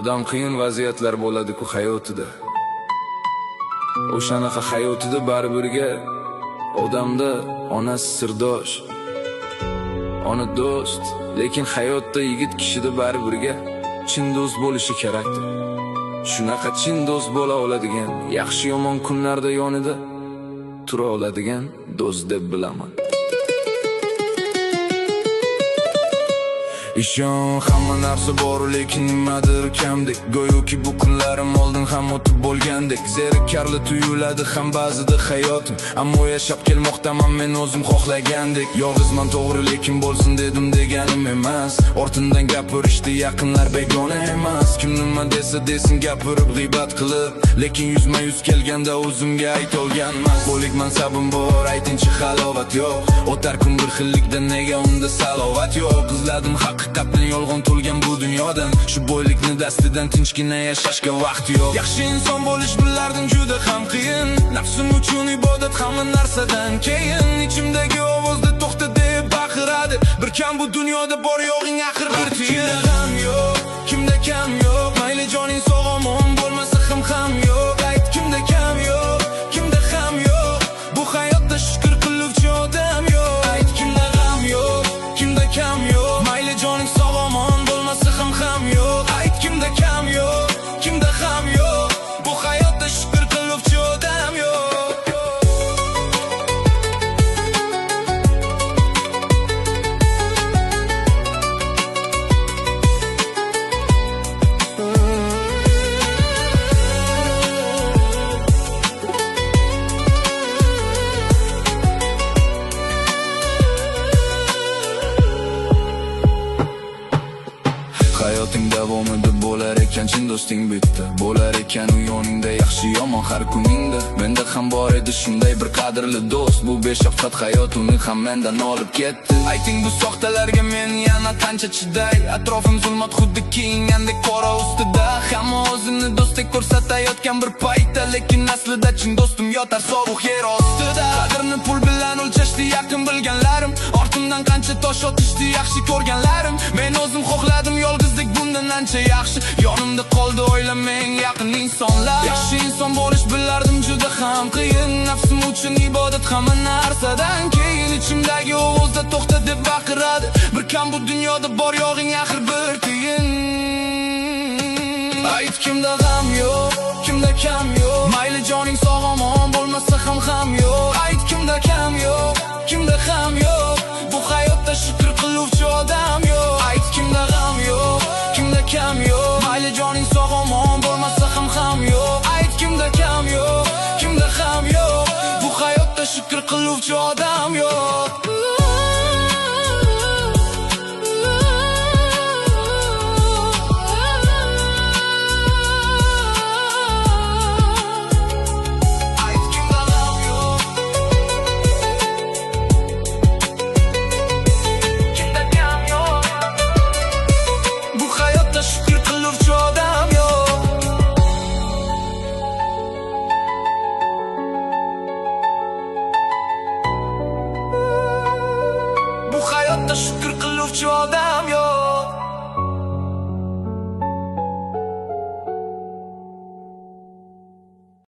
Odam qiyin vaziyatlar bo'ladi-ku hayotida. O'shanaqa hayotida baribirga odamda onasi sirdosh, ona do'st, lekin hayotda yigit kishida baribirga chin do'st bo'lishi kerakdir. Shunaqa chin do'st bo'la oladigan, yaxshi yomon kunlarda yonida tura oladigan do'st deb bilaman. Ishon, hamma narsa bor, lekin nimadir kamdek. Go'yoki bu kunlarim oldin ham o'tib bo'lgandek. Zerikarli tuyuladi ham ba'zida hayotim, ammo yashab kelmoqdaman men o'zim xohlagandek. Yolg'izman to'g'ri, lekin bo'lsin dedim deganim emas. Ortimdan gapirishdi yaqinlar begona emas. Kim nima desa desin gapirib g'iybat qilib, lekin yuzma-yuz kelganda o'zimga aytolganman. Bo'lik mansabim bor, aytingchi halovat yo'q. O'tar kun bir xillikda nega unda salovat yo'q. Izladim haqiqatdan yolg'on to'lgan bu dunyodan. Shu bo'ylikni dastidan tinchgina yashashga vaqt yo'q. Yaxshi inson bo'lish bilardim juda ham qiyin. Nafsim uchun ibodat hamma narsadan keyin. Ichimdagi ovozda to'xta deb baqiradi. Bir kam bu dunyoda bor yo'g'ing axir bir tiyin. Kimda g'am yo'q, kimda kam yo'q. Mayli joning sog'-omon bo'lmasa ham yo'q. Ayt kimda kam yo'q, kimda ham yo'q. Bu hayotda shukr qiluvchi odam yo'q. Ayt kimda g'am yo'q, kimda kam yo'q. Mayli joning sog'-omon bo'lmasa ham yo'q. Ayt kimda kam yo'q, kimda ham yo'q. Bu hayotda shukr qiluvchi odam yo'q. Hayoting davomida bo'lar ekan chin do'sting bitta. Bo'lar ekan u yoningda yaxshi yomon har kuningda. Menda ham bor edi shunday bir qadrli do'st. Bu beshafqat hayot uni ham mendan olib ketdi. Ayting bu soxtalarga men yana qancha chiday. Atrofim zulmat xuddi kiyingandek qora ustida. Hamma o'zini do'stdek ko'rsatayotgan bir paytda, lekin aslida chin do'stim yotar sovuq yer ostida. Qadrni pul bilan o'lchashdi yaqin bilganlarim. Ortimdan qancha tosh otishdi yaxshi ko'rganlarim. Men o'zim xohladim yolg'izlik bundan ancha yaxshi. Yonimda qoldi o'ylamang yaqin insonlar. Yaxshi inson bo'lish bilardim juda ham qiyin. Nafsim uchun ibodat hamma narsadan keyin. Ichimdagi ovozda to'xta deb baqiradi. Bir kam bu dunyoda bor yo'g'ing axir bir tiyin. Ayt kimda g'am yo'q, kimda kam yo'q. Mayli joning sog'-omon bo'lmasa ham yo'q. Ayt kimda kam yo'q, kimda ham yo'q. Bu hayotda shukr qiluvchi odam yo'q. Ayt kimda g'am yo'q, kimda kam yo'q. Mayli joning sog'-omon bo'lmasa ham yo'q. Ayt kimda kam yo'q, kimda ham yo'q. Bu hayotda shukr qiluvchi odam yo'q. Shukr qiluvchi odam